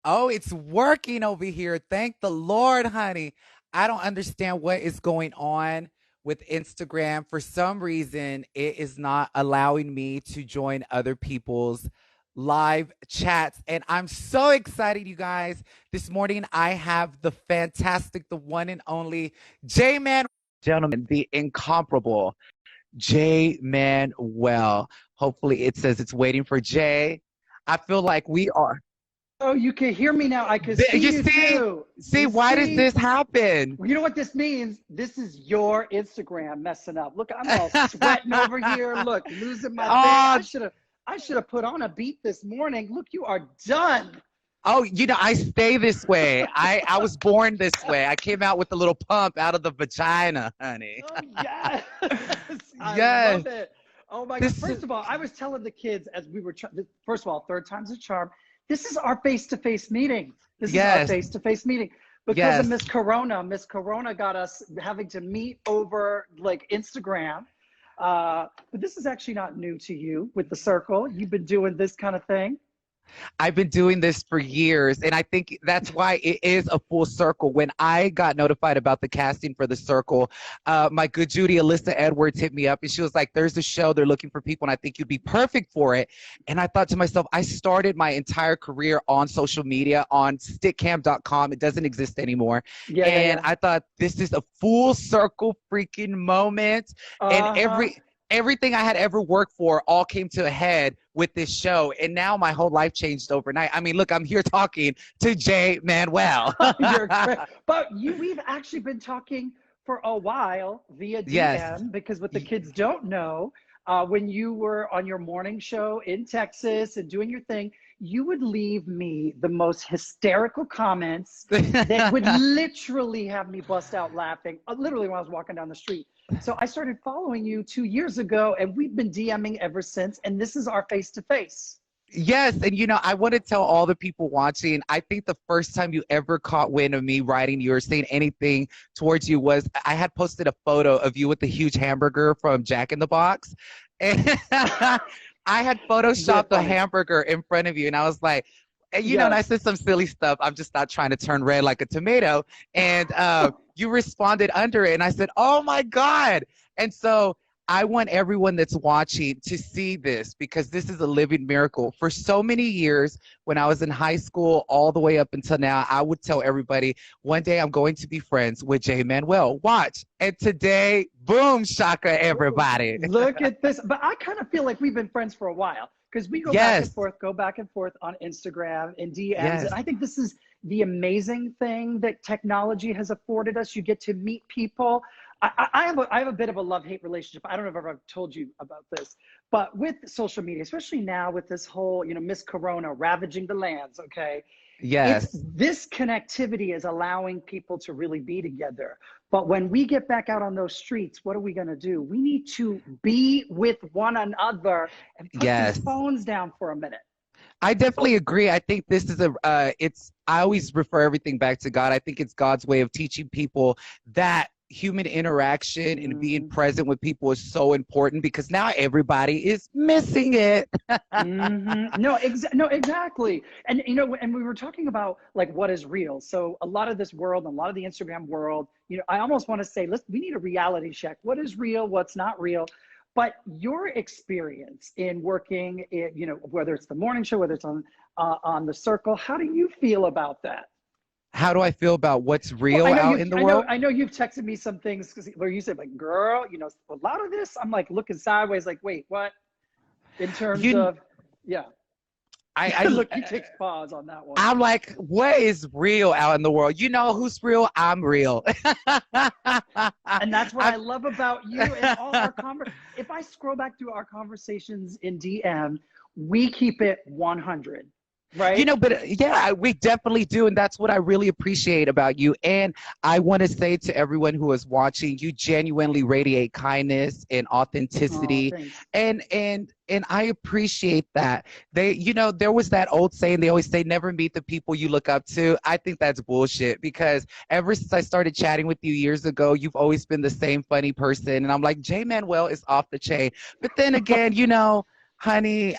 Oh, it's working over here. Thank the Lord, honey. I don't understand what is going on with Instagram. For some reason, it is not allowing me to join other people's live chats. And I'm so excited, you guys. This morning, I have the fantastic, the one and only J Man, gentlemen, the incomparable J Manuel. Hopefully, it says it's waiting for Jay. I feel like we are. Oh, you can hear me now. I can see You you see, too. see, You why does see? this happen? You know what this means? This is your Instagram messing up. Look, I'm all sweating over here. Look, losing my thing. Oh, I should have put on a beat this morning. Look, you are done. oh, I stay this way. I was born this way. I came out with a little pump out of the vagina, honey. Oh yes. I Yes. love it. Oh my God. This First of all, I was telling the kids as we were first of all, third time's a charm. This is our face-to-face meeting. This is our yes. face-to-face meeting. Because of Yes. Miss Corona got us having to meet over like Instagram. But this is actually not new to you with the circle. You've been doing this kind of thing. I've been doing this for years, and I think that's why it is a full circle. When I got notified about the casting for the circle, my good Judy Alyssa Edwards hit me up, and she was like, "There's a show. They're looking for people, and I think you'd be perfect for it." And I thought to myself, I started my entire career on social media on stickcam.com. It doesn't exist anymore. Yeah, yeah, And yeah. I thought this is a full circle freaking moment. And Uh-huh. everything I had ever worked for all came to a head with this show. And now my whole life changed overnight. I mean, look, I'm here talking to Jay Manuel. You're great. But we've actually been talking for a while via Yes. DM because what the kids don't know, when you were on your morning show in Texas and doing your thing, you would leave me the most hysterical comments that would literally have me bust out laughing, literally when I was walking down the street. So I started following you 2 years ago, and we've been DMing ever since. And this is our face to face. Yes, and I want to tell all the people watching, I think the first time you ever caught wind of me writing you or saying anything towards you was I had posted a photo of you with the huge hamburger from Jack in the Box. And I had You're photoshopped the funny. hamburger in front of you, and I was like, and, and I Yes. said some silly stuff. I'm just not trying to turn red like a tomato. And you responded under it, and I said, "Oh my God!" And so I want everyone that's watching to see this because this is a living miracle. For so many years, when I was in high school, all the way up until now, I would tell everybody, one day I'm going to be friends with Jay Manuel. Watch. And today, boom, shaka, everybody. Look at this. But I kind of feel like we've been friends for a while because we Yes, go back and forth on Instagram and DMs. And yes, I think this is the amazing thing that technology has afforded us. You get to meet people. I have a bit of a love-hate relationship. I don't know if I've ever told you about this, but with social media, especially now with this whole, Miss Corona ravaging the lands, okay? It's yes. this connectivity is allowing people to really be together. But when we get back out on those streets, what are we going to do? We need to be with one another and put these Yes. phones down for a minute. I definitely agree. I think this is I always refer everything back to God. I think it's God's way of teaching people that human interaction and being Mm-hmm. present with people is so important because now everybody is missing it. No, no, exactly. And and we were talking about like what is real. So a lot of this world, and a lot of the Instagram world, I almost want to say, we need a reality check. What is real? What's not real? But your experience in working, whether it's the morning show, whether it's on the Circle, how do you feel about that? How do I feel about what's Well, real out in the world? I know you've texted me some things where you said like, "Girl, a lot of this." I'm like looking sideways, like, "Wait, what?" In terms You, of, yeah. I, Look, he takes pause on that one. I'm like, what is real out in the world? You know who's real? I'm real. And that's what I, I love about you and all our if I scroll back through our conversations in DM, we keep it 100, right? but yeah, we definitely do. And that's what I really appreciate about you. And I want to say to everyone who is watching, you genuinely radiate kindness and Oh, authenticity. thanks. And I appreciate that. There was that old saying, they always say, never meet the people you look up to. I think that's bullshit because ever since I started chatting with you years ago, you've always been the same funny person. And I'm like, Jay Manuel is off the chain. But then again, Honey,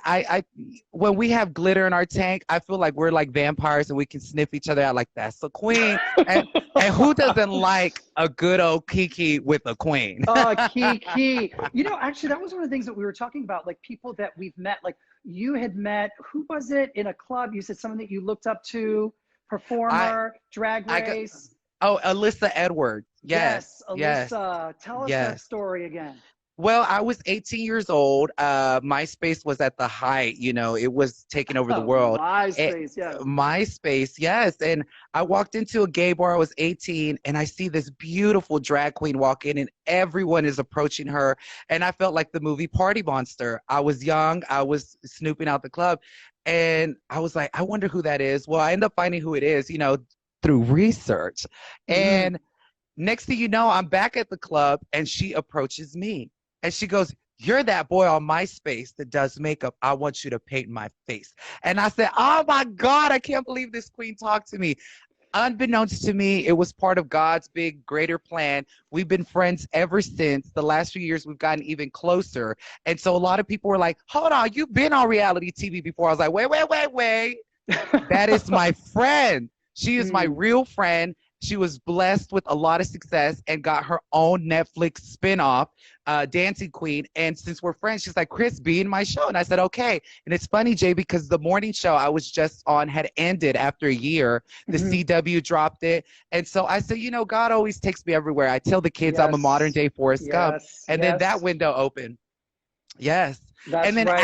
when we have glitter in our tank, I feel like we're like vampires and we can sniff each other out like that's the queen. And and who doesn't like a good old Kiki with a queen? Kiki. You know, actually, that was one of the things that we were talking about, like people that we've met. Like you had met, who was it in a club? You said someone that you looked up to, I performer, drag I got race. oh, Alyssa Edwards. Yes, Yes, yes, Alyssa. Tell us that yes. story again. Well, I was 18 years old. MySpace was at the height, it was taking over the world. It, MySpace, yes. MySpace, yes. And I walked into a gay bar, I was 18, and I see this beautiful drag queen walk in, and everyone is approaching her. And I felt like the movie Party Monster. I was young, I was snooping out the club, and I was like, I wonder who that is. Well, I end up finding who it is, through research. Hmm. And next thing you know, I'm back at the club, and she approaches me. And she goes, "You're that boy on MySpace that does makeup. I want you to paint my face." And I said, "Oh my God, I can't believe this queen talked to me." Unbeknownst to me, it was part of God's big, greater plan. We've been friends ever since. The last few years, we've gotten even closer. And so a lot of people were like, "Hold on, you've been on reality TV before." I was like, wait, wait, wait, wait. That is my friend. She is my Mm. real friend. She was blessed with a lot of success and got her own Netflix spinoff, Dancing Queen. And since we're friends, she's like, "Chris, be in my show." And I said, "Okay." And it's funny, Jay, because the morning show I was just on had ended after a year. The Mhm. CW dropped it. And so I said, God always takes me everywhere. I tell the kids I'm a modern Yes, day Forrest Gump. yes, And then that yes. window opened. Yes. And That's then right.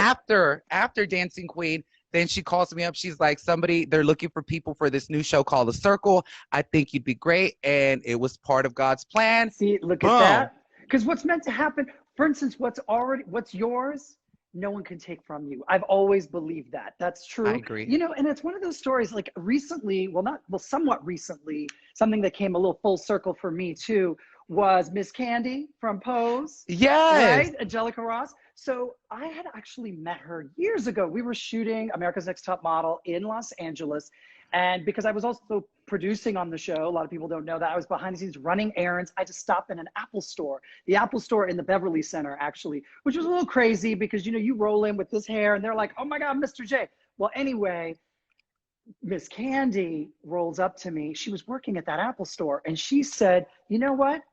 after Dancing Queen, then she calls me up. She's like, they're looking for people for this new show called The Circle. I think you'd be great. And it was part of God's plan. See, look at Boom. that. Because what's meant to happen, for instance, what's yours, no one can take from you. I've always believed that. That's I true. agree. You know, and it's one of those stories like recently, well, not, well, somewhat recently, something that came a little full circle for me too was Miss Candy from Pose, Yes. right? Angelica Ross. So I had actually met her years ago. We were shooting America's Next Top Model in Los Angeles. And because I was also producing on the show, a lot of people don't know that I was behind the scenes running errands. I just stopped in an Apple store, the Apple store in the Beverly Center, actually, which was a little crazy because, you roll in with this hair and they're like, "Oh my God, Mr. J." Well, anyway, Miss Candy rolls up to me. She was working at that Apple store and she said, "You know what?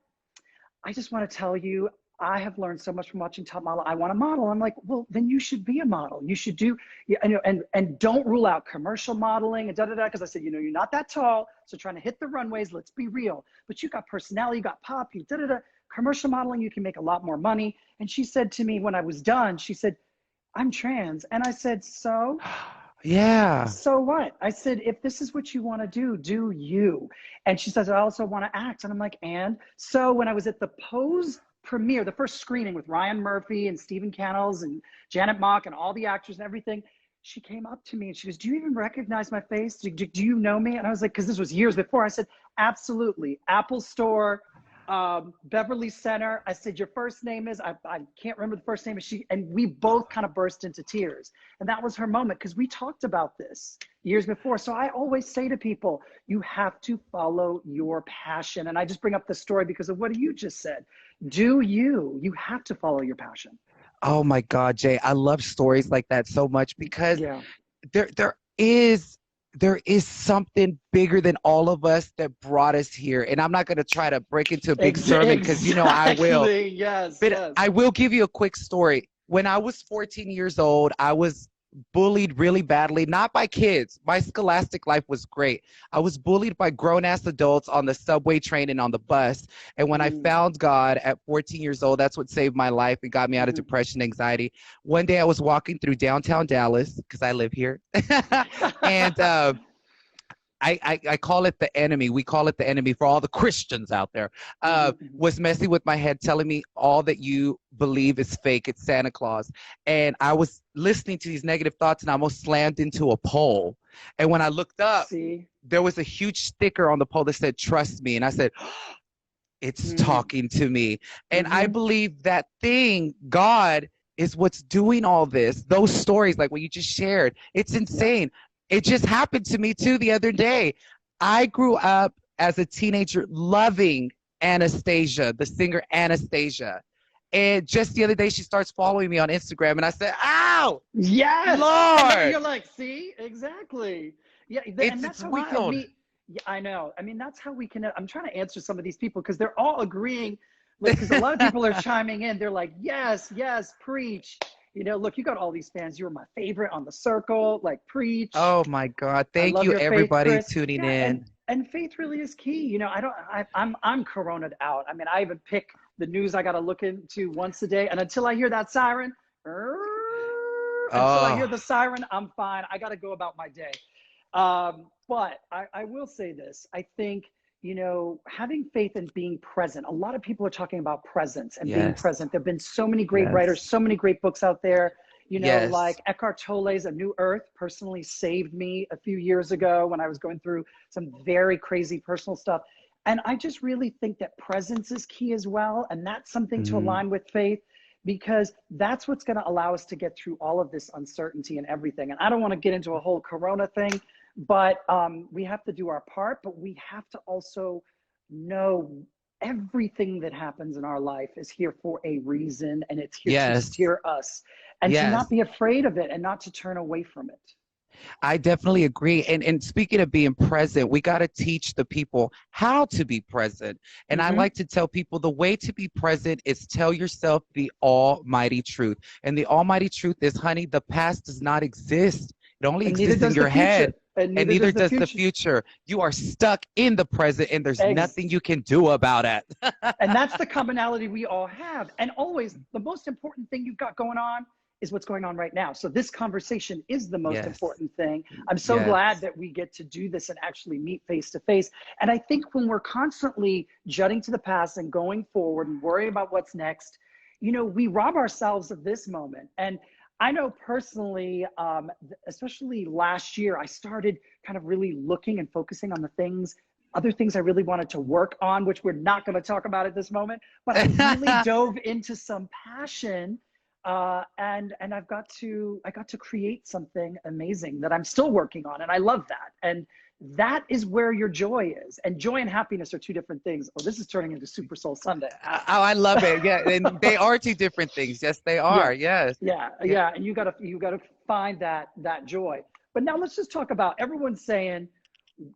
I just want to tell you, I have learned so much from watching Top Model. I want to model." I'm like, "Well, then you should be a model. You should do, yeah, and don't rule out commercial modeling and da da da." Because I said, "You're not that tall, so trying to hit the runways. Let's be real. But you got personality, you got pop, you da da da. Commercial modeling, you can make a lot more money." And she said to me when I was done, she said, "I'm trans," and I said, "So." Yeah. So what? I said, "If this is what you want to do you." And she says, "I also want to act." And I'm like, "And?" So when I was at the Pose premiere, the first screening with Ryan Murphy and Stephen Cannells and Janet Mock and all the actors and everything, she came up to me and she goes, "Do you even recognize my face? Do you know me?" And I was like, because this was years before. I said, "Absolutely. Apple Store, Beverly Center." I said, "Your first name is," I can't remember the first name. And we both kind of burst into tears. And that was her moment because we talked about this years before. So I always say to people, you have to follow your passion. And I just bring up the story because of what you just said. You have to follow your passion. Oh my God, Jay. I love stories like that so much because Yeah, there there is there is something bigger than all of us that brought us here. And I'm not going to try to break into a big sermon because I will. exactly. Yes, But yes. I will give you a quick story. When I was 14 years old, I was bullied really badly, not by kids. My scholastic life was great. I was bullied by grown ass adults on the subway train and on the bus. And when I Mm, found God at 14 years old, that's what saved my life and got me out of mhm. depression, anxiety. One day I was walking through downtown Dallas because I live here. and I call it the enemy. We call it the enemy for all the Christians out there. Mhm, mhm. Was messing with my head, telling me all that you believe is fake. It's Santa Claus. And I was listening to these negative thoughts and I almost slammed into a pole. And when I looked up, See? there was a huge sticker on the pole that said, "Trust me." And I said, it's Mm, talking to me. And I mhm. believe that thing, God, is what's doing all this. Those stories, like what you just shared, it's Yeah. insane. It just happened to me too the other day. I grew up as a teenager loving Anastasia, the singer Anastasia. And just the other day, she starts following me on Instagram, and I said, "Ow, Yes. And then Lord, you're like, see, exactly. Yeah. And it's that's it's how we can wild." meet. Yeah, I know. I mean, that's how we can. I'm trying to answer some of these people because they're all agreeing. Like, because a lot of people are chiming in. They're like, yes, yes, preach. Look, you got all these fans. You were my favorite on the circle. Like, preach. Oh my God! I Thank love you, your faith, everybody Chris. tuning Yeah, and in. and faith really is key. I don't. I'm coroned out. I mean, I even pick the news I got to look into once a day, and until I hear that siren, until I hear Oh, the siren, I'm fine. I got to go about my day. But I will say this. I think having faith and being present. A lot of people are talking about presence and being yes, present. There've been so many great writers, yes, so many great books out there. yes. Like Eckhart Tolle's A New Earth personally saved me a few years ago when I was going through some very crazy personal stuff. And I just really think that presence is key as well. And that's something to Mhm. align with faith because that's what's going to allow us to get through all of this uncertainty and everything. And I don't want to get into a whole corona thing, but we have to do our part, but we have to also know everything that happens in our life is here for a reason and it's here to Yes, steer us and to yes. not be afraid of it and not to turn away from it. I definitely agree. And speaking of being present, we got to teach the people how to be present. And I Mm-hmm. like to tell people the way to be present is tell yourself the almighty truth. And the almighty truth is, honey, the past does not exist. It only And neither exists in does the your future. head. And And neither neither does the does the future. future. You are stuck in the present, and there's Eggs. nothing you can do about it. And that's the commonality we all have. And always, the most important thing you've got going on is what's going on right now. So this conversation is the most Yes, important thing. I'm so glad yes. that we get to do this and actually meet face to face. And I think when we're constantly jutting to the past and going forward and worrying about what's next, we rob ourselves of this moment. And I know personally, especially last year, I started kind of really looking and focusing on the things, other things I really wanted to work on, which we're not going to talk about at this moment. But I really dove into some passion, and I got to create something amazing that I'm still working on, and I love that. And that is where your joy is. And joy and happiness are two different things. Oh, this is turning into Super Soul Sunday. Oh, I love it. Yeah, and they are two different things. Yes, they Yeah, are. Yes. yeah, Yeah. yeah. And you gotta find that joy. But now let's just talk about everyone's saying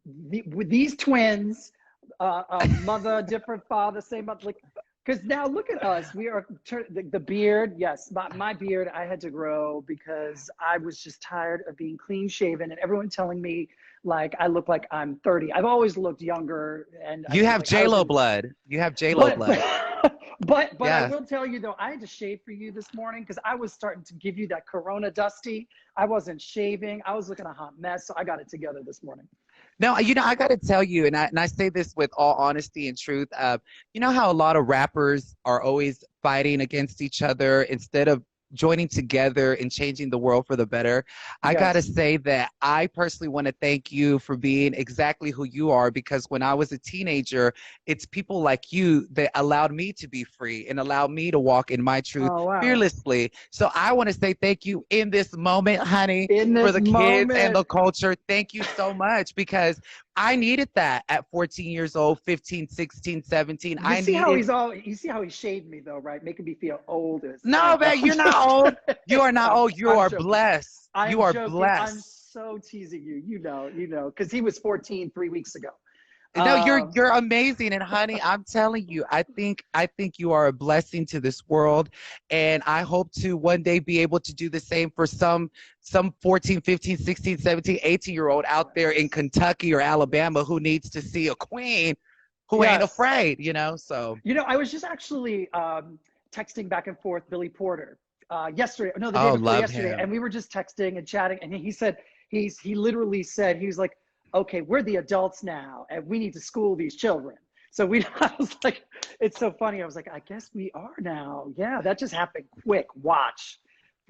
with these twins, mother, different father, same mother. Like, because now look at us. We are the beard. Yes, my beard I had to grow because I was just tired of being clean shaven and everyone telling me like I look like I'm 30. I've always looked younger, and I You feel have like I was J-Lo in. blood. You have J-Lo But blood. but I Yes. will tell you though, I had to shave for you this morning because I was starting to give you that Corona dusty. I wasn't shaving. I was looking a hot mess, so I got it together this morning. No, I got to tell you, and I say this with all honesty and truth. You know how a lot of rappers are always fighting against each other instead of joining together and changing the world for the better. I got to Yes. say that I personally want to thank you for being exactly who you are, because when I was a teenager, it's people like you that allowed me to be free and allowed me to walk in my truth Oh wow. fearlessly. So I want to say thank you in this moment, honey, In for this the kids and moment, the culture. Thank you so much, because I needed that at 14 years old, 15, 16, 17. you I see how needed. he's all. You see how he shaded me though, right? Making me feel old as No, hell. man, I'm you're just not old. You kidding. are not old. You I'm are joking. blessed. You I'm are joking. I'm blessed. so teasing you. Because he was 14 3 weeks ago. No, you're Um, you're amazing. And honey, I'm telling you, I think you are a blessing to this world. And I hope to one day be able to do the same for some 14, 15, 16, 17, 18-year old out there in yes. Kentucky or Alabama Yes. who needs to see a queen who ain't Yes. afraid. So I was just actually texting back and forth Billy Porter yesterday, no, the day oh, before love yesterday, and him. we were just texting and chatting, and he said he literally said he was like, okay, we're the adults now, and we need to school these children. So I was like, it's so funny. I was like, I guess we are now. Yeah, that just happened quick. Watch,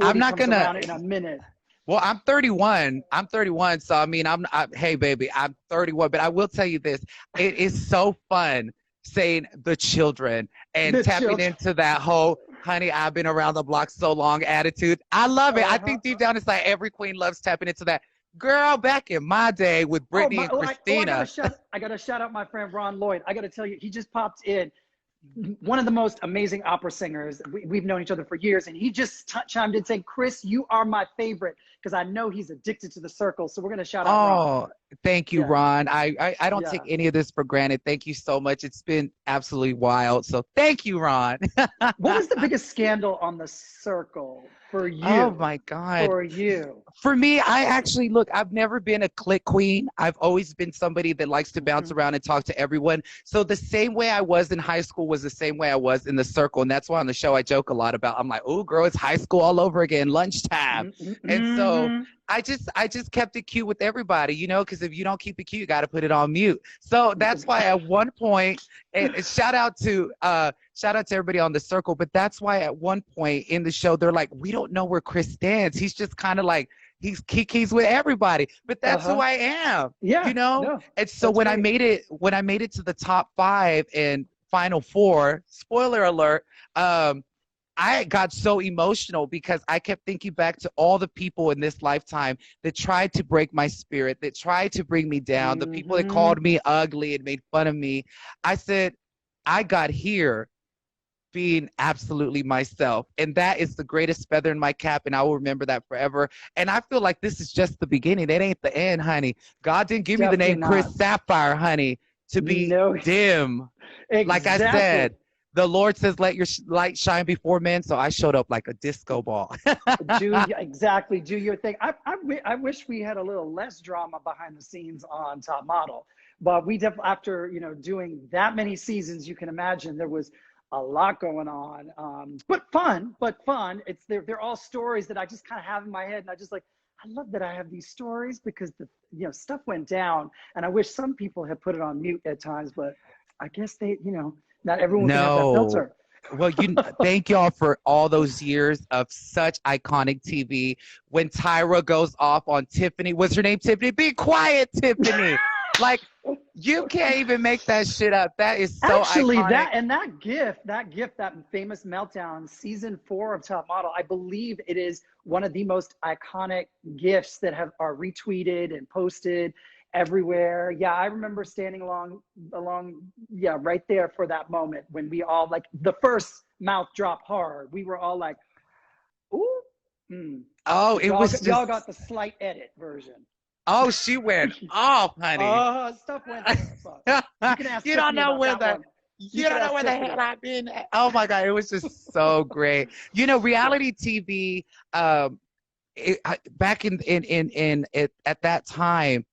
I'm 40 not comes gonna around in a minute. Well, I'm 31. I'm 31. So, I mean, hey, baby, I'm 31. But I will tell you this. It is so fun saying the children and The tapping children. into that whole, honey, I've been around the block so long attitude. I love it. I Uh-huh. think deep down, it's like every queen loves tapping into that. Girl, back in my day with Oh Brittany my! and Oh, I got to Christina. shout. I got to shout out my friend Ron Lloyd. I got to tell you, he just popped in. one of the most amazing opera singers. We've known each other for years, and he just chimed in saying, "Chris, you are my favorite," because I know he's addicted to the circle. So we're gonna shout out Ron. Oh, thank you, Yeah, Ron. I don't take yeah. any of this for granted. Thank you so much. It's been absolutely wild. So thank you, Ron. What was the biggest scandal on the circle for Oh you? my God. For you? For me, I actually look, I've never been a click queen. I've always been somebody that likes to bounce Mhm. around and talk to everyone. So the same way I was in high school was the same way I was in the circle. And that's why on the show I joke a lot about, I'm like, oh girl, it's high school all over again, lunchtime. And so Mm-hmm. I just kept it cute with everybody, because if you don't keep it cute, you got to put it on mute. So that's why at one point, and shout out to everybody on the circle, but that's why at one point in the show they're like, we don't know where Chris stands. He's just kind of like he's kiki's with everybody, but that's who Uh-huh. I am, Yeah. you know. No, And so that's great. when I made it to the top five and final four, spoiler alert, I got so emotional because I kept thinking back to all the people in this lifetime that tried to break my spirit, that tried to bring me down, the people that Hmm. called me ugly and made fun of me. I said, I got here being absolutely myself. And that is the greatest feather in my cap. And I will remember that forever. And I feel like this is just the beginning. It ain't the end, honey. God didn't give me the Definitely name Chris not. Sapphire, honey, to be No, dim. Like I exactly. said, the Lord says, let your light shine before men. So I showed up like a disco ball. Exactly. Do your thing. I wish we had a little less drama behind the scenes on Top Model, but we definitely, after doing that many seasons, you can imagine there was a lot going on. But fun. But fun. It's they're all stories that I just kind of have in my head, and I just like. I love that I have these stories because the stuff went down, and I wish some people had put it on mute at times, but I guess not everyone can have that No. filter. Well, thank y'all for all those years of such iconic TV. When Tyra goes off on Tiffany, what's her name? Tiffany? Be quiet, Tiffany. Like, you can't even make that shit up. That is so Actually, iconic. that famous meltdown, season 4 of Top Model, I believe it is one of the most iconic gifs that are retweeted and posted everywhere. Yeah, I remember standing along, yeah, right there for that moment when we all like the first mouth drop hard. We were all like, ooh, mm. Oh, But it was y'all just, got the slight edit version. oh, she went off, honey. Stuff went there. So you can ask you don't Tiffany know about where that the one. You you can don't know ask where the hell Tiffany. I've been at. Oh my God, it was just so great. Yeah. Reality TV, back at that time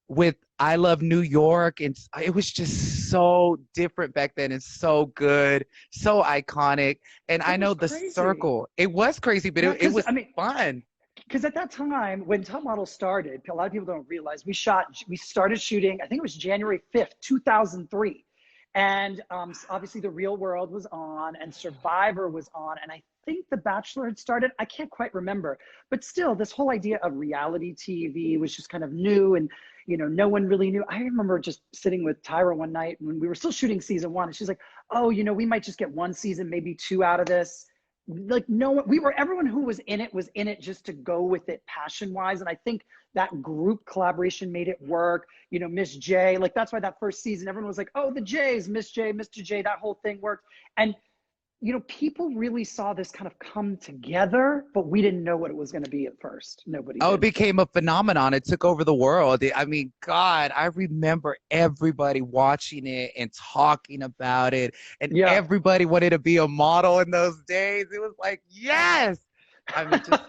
with I Love New York, and it was just so different back then and so good, so iconic. And It I know was the crazy. circle, it was crazy, but Yeah, it because was I mean, fun. because at that time when Top Model started, a lot of people don't realize we started shooting. I think it was January 5th, 2003, and obviously the Real World was on and Survivor was on, and I think The Bachelor had started. I can't quite remember, but still, this whole idea of reality TV was just kind of new, and no one really knew. I remember just sitting with Tyra one night when we were still shooting season 1, and she's like, "Oh, we might just get one season, maybe two out of this." Like no one, everyone who was in it just to go with it passion wise, and I think that group collaboration made it work. Miss J, like that's why that first season everyone was like, oh, the J's, Miss J, Mr. J, that whole thing worked. And people really saw this kind of come together, but we didn't know what it was going to be at first. Nobody Oh, it did. became a phenomenon. It took over the world. I mean, God, I remember everybody watching it and talking about it, and Yeah. everybody wanted to be a model in those days. It was like, yes. I mean, just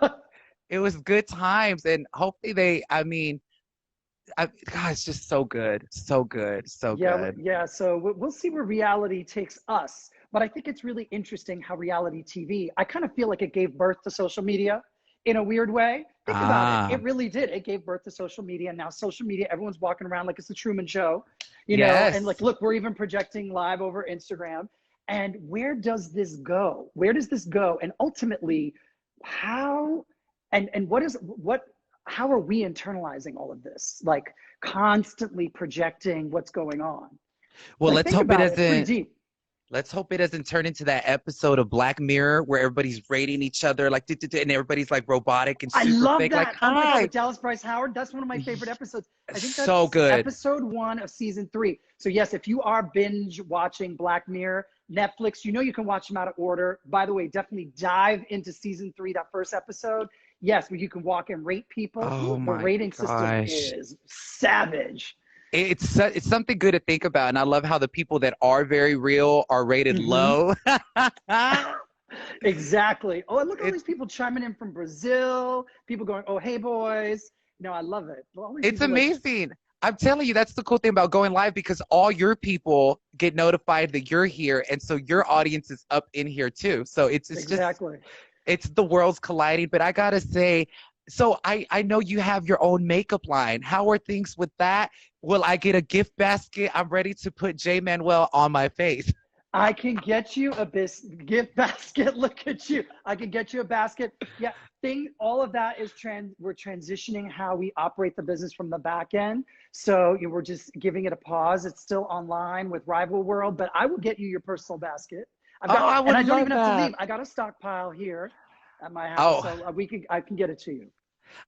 it was good times, and hopefully I mean, God, it's just so good, so good, so Yeah, good. yeah. So we'll see where reality takes us. But I think it's really interesting how reality TV, I kind of feel like it gave birth to social media in a weird way. Think about it. Ah, It really did. It gave birth to social media. And now social media, everyone's walking around like it's the Truman Show, and like, yes. look, we're even projecting live over Instagram. And where does this go? Where does this go? And ultimately, how and how are we internalizing all of this? Like constantly projecting what's going on. Well, Like let's think hope it about it. It's pretty doesn't. deep. Let's hope it doesn't turn into that episode of Black Mirror where everybody's rating each other like and everybody's like robotic and I super love fake. Like, that. Oh my God, hi. with Dallas Bryce Howard. That's one of my favorite episodes. I think So that's good. episode 1 of season 3. So yes, if you are binge watching Black Mirror, Netflix, you know you can watch them out of order. By the way, definitely dive into season 3, that first episode. Yes, where you can walk and rate people. Oh Ooh, the my rating system gosh. is savage. It's something good to think about, and I love how the people that are very real are rated Mm-hmm. low. Exactly. Oh, and look at all It's these people chiming in from Brazil. People going, "Oh, hey, boys." No, I love it. All these it's people like, amazing. I'm telling you, that's the cool thing about going live because all your people get notified that you're here, and so your audience is up in here too. So it's just exactly. it's the worlds colliding. But I gotta say, so I know you have your own makeup line. How are things with that? Will I get a gift basket? I'm ready to put J Manuel on my face. I can get you a gift basket. Look at you. I can get you a basket. Yeah, all of that is we're transitioning how we operate the business from the back end. So we're just giving it a pause. It's still online with Rival World, but I will get you your personal basket. Oh, I And would I don't love even have to that. leave. I got a stockpile here at my house, Oh, so I can get it to you.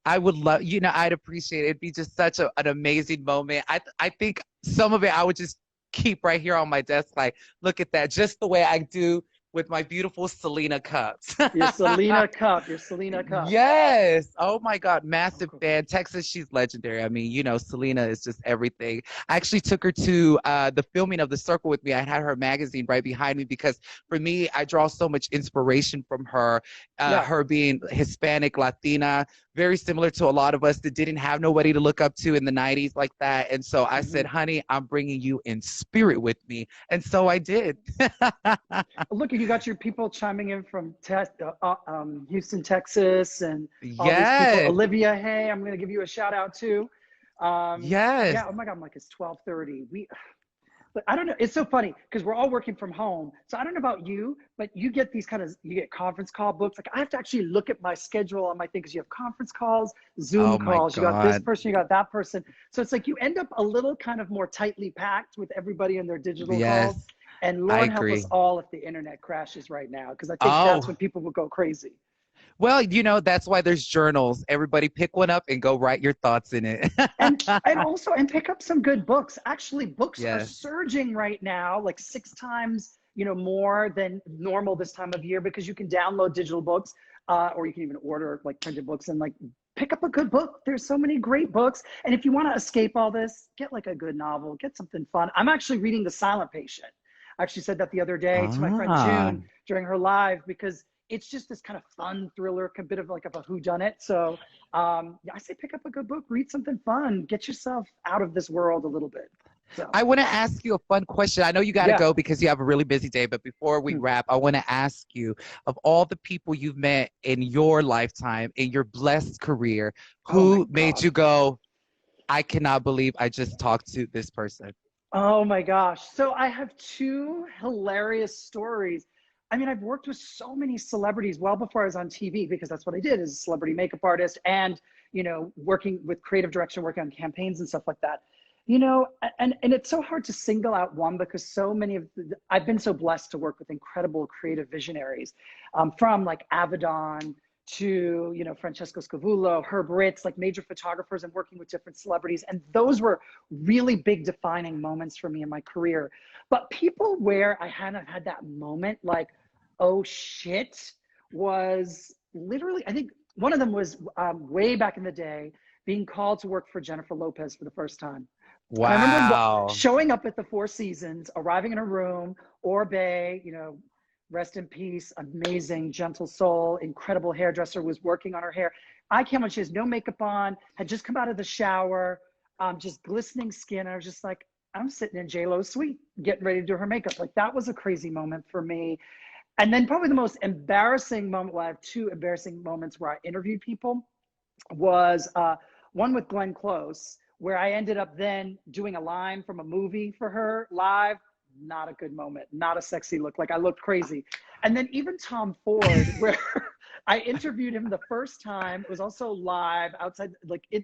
I would love, I'd appreciate it. It'd be just such an amazing moment. I think some of it I would just keep right here on my desk, like, look at that, just the way I do with my beautiful Selena cups. Your Selena cup. Your Selena cup. Yes. Oh my God. Oh, Massive cool, cool. fan. Texas, she's legendary. I mean, Selena is just everything. I actually took her to the filming of The Circle with me. I had her magazine right behind me because for me, I draw so much inspiration from her, Yeah. her being Hispanic, Latina, very similar to a lot of us that didn't have nobody to look up to in the 90s like that. And so I Mm-hmm. said, honey, I'm bringing you in spirit with me. And so I did. Look, you got your people chiming in from Houston, Texas, and all these people. Yes. Olivia, hey, I'm going to give you a shout out too. Yes. Yeah, oh my God, I'm like, it's 12:30. But I don't know. It's so funny because we're all working from home. So I don't know about you, but you get you get conference call books. Like I have to actually look at my schedule on my thing because you have conference calls, Zoom Oh my calls, you got this God. person, you got that person. So it's like you end up a little kind of more tightly packed with everybody in their digital calls. Yes, And I Lord help us agree. all if the internet crashes right now, because I think that's Oh, when people will go crazy. well, that's why there's journals. Everybody pick one up and go write your thoughts in it. And pick up some good books. Actually, books are Yes. surging right now, like 6 times more than normal this time of year, because you can download digital books, or you can even order like printed books, and like pick up a good book. There's so many great books, and if you want to escape all this, get like a good novel, get something fun. I'm actually reading The Silent Patient. I actually said that the other day to my friend Ah, June during her live, because it's just this kind of fun thriller, a bit of like of a whodunit. So yeah, I say pick up a good book, read something fun, get yourself out of this world a little bit. So I want to ask you a fun question. I know you got to yeah. go because you have a really busy day, but before we Hmm. wrap, I want to ask you of all the people you've met in your lifetime, in your blessed career, Oh my who made God. you go, I cannot believe I just talked to this person? Oh my gosh. So I have two hilarious stories. I mean, I've worked with so many celebrities well before I was on TV, because that's what I did as a celebrity makeup artist, and, working with creative direction, working on campaigns and stuff like that. And it's so hard to single out one, because so many I've been so blessed to work with incredible creative visionaries, from like Avedon to, Francesco Scavullo, Herb Ritz, like major photographers, and working with different celebrities. And those were really big defining moments for me in my career. But people where I hadn't had that moment, like, oh shit, was literally, I think one of them was way back in the day, being called to work for Jennifer Lopez for the first time. And I remember Wow. showing up at the Four Seasons, arriving in a room, Orbe, rest in peace, amazing, gentle soul, incredible hairdresser, was working on her hair. I came on, she has no makeup on, had just come out of the shower, just glistening skin. I was just like, I'm sitting in J-Lo's suite, getting ready to do her makeup. Like, that was a crazy moment for me. And then probably the most embarrassing moment, well, I have two embarrassing moments where I interviewed people, was one with Glenn Close, where I ended up then doing a line from a movie for her live. Not a good moment, not a sexy look. Like, I looked crazy. And then even Tom Ford, where I interviewed him the first time, it was also live outside, like in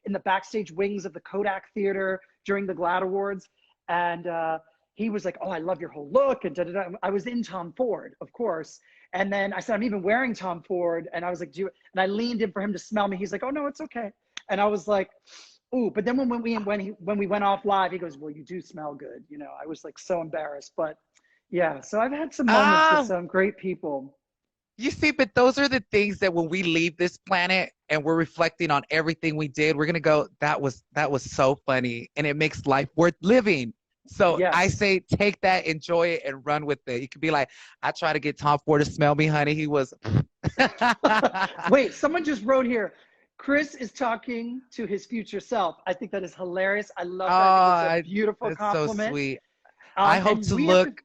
the backstage wings of the Kodak Theater during the GLAAD Awards. And he was like, "Oh, I love your whole look." And da, da, da. I was in Tom Ford, of course. And then I said, "I'm even wearing Tom Ford." And I was like, "Do you?" And I leaned in for him to smell me. He's like, "Oh no, it's okay." And I was like, "Ooh." But then when we went off live, he goes, "Well, you do smell good." You know, I was like so embarrassed. But yeah, so I've had some moments with Ah, some great people. you see, but those are the things that when we leave this planet and we're reflecting on everything we did, we're gonna go, that was so funny, and it makes life worth living. So I Yes. say take that, enjoy it, and run with it. You could be like, I try to get Tom Ford to smell me, honey. He was Wait, someone just wrote here. Chris is talking to his future self. I think that is hilarious. I love that. I think it's a beautiful that's so compliment. sweet. I hope And to we have to. look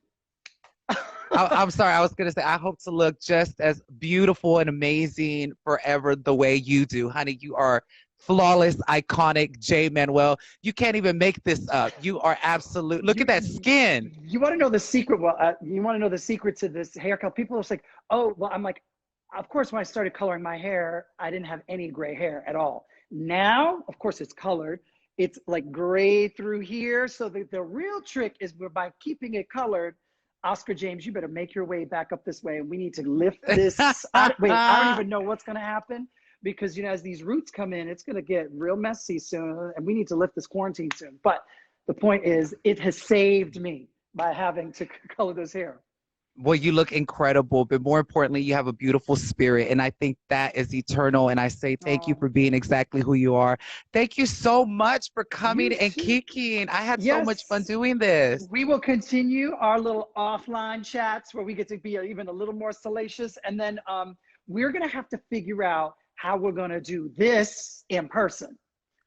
I'm sorry, I was gonna say I hope to look just as beautiful and amazing forever the way you do. Honey, you are flawless, iconic J. Manuel. You can't even make this up. You are absolute. Look you at that skin. you want to know the secret? Well, you want to know the secret to this haircut? People are just like, oh, well, I'm like, of course, when I started coloring my hair, I didn't have any gray hair at all. Now, of course, it's colored. It's like gray through here. So the real trick is by keeping it colored. Oscar James, you better make your way back up this way, and we need to lift this. Wait, I don't even know what's going to happen because as these roots come in, it's going to get real messy soon, and we need to lift this quarantine soon. But the point is, it has saved me by having to color this hair. Well, you look incredible, but more importantly, you have a beautiful spirit. And I think that is eternal. And I say thank you Oh, for being exactly who you are. Thank you so much for coming you and too. kikiing. I had so much fun Yes, doing this. we will continue our little offline chats where we get to be even a little more salacious. And then we're going to have to figure out how we're going to do this in person,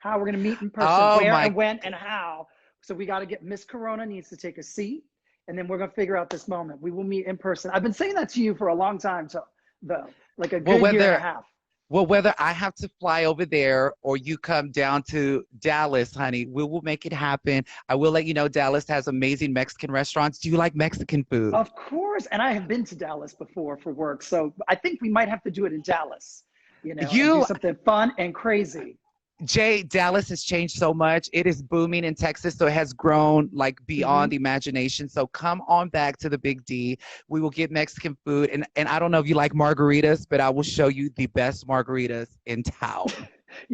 how we're going to meet in person, Oh where my. and when and how. So we got to get Miss Corona needs to take a seat. And then we're going to figure out this moment. We will meet in person. I've been saying that to you for a long time, so, though, like a Well, good year and a whether half. whether I have to fly over there or you come down to Dallas, honey, we will make it happen. I will let you know Dallas has amazing Mexican restaurants. Do you like Mexican food? Of course. And I have been to Dallas before for work. So I think we might have to do it in Dallas, and do You something fun and crazy. Jay, Dallas has changed so much. It is booming in Texas, so it has grown like Hmm. beyond imagination. So come on back to the Big D. We will get Mexican food, and I don't know if you like margaritas, but I will show you the best margaritas in town.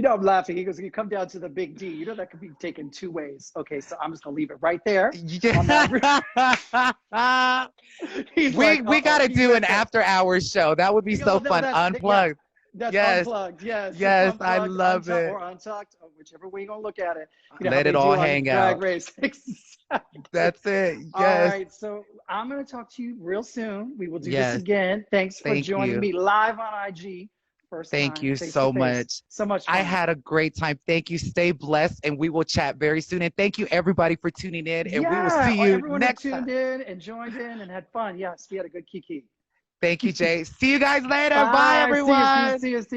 I'm laughing. He goes, you come down to the big D. That could be taken two ways. Okay, so I'm just going to leave it right there on that. Yeah. He's we like, we got uh-oh, to he do an went there. after hours show. That would be so No, fun. yeah, Unplugged. that's Yes. unplugged. Yes, it's Yes, I unplugged, love it. or untucked, or whichever way you're gonna look at it. How Let they it do all on hang Drag out. Race. Exactly. That's it. All Yes. right, so I'm gonna talk to you real soon. We will do this Yes. again. Thanks for Thank joining you. me live on IG, first Thank time you face to so face. much. So much I fun. had a great time. Thank you. Stay blessed, and we will chat very soon. And thank you, everybody, for tuning in. And we will Yeah, see you everyone who next time. tuned in and joined in and had fun. Yes, we had a good kiki. Thank you, Jay. See you guys later. Bye, Bye. See you. See you. everyone. See you. See you.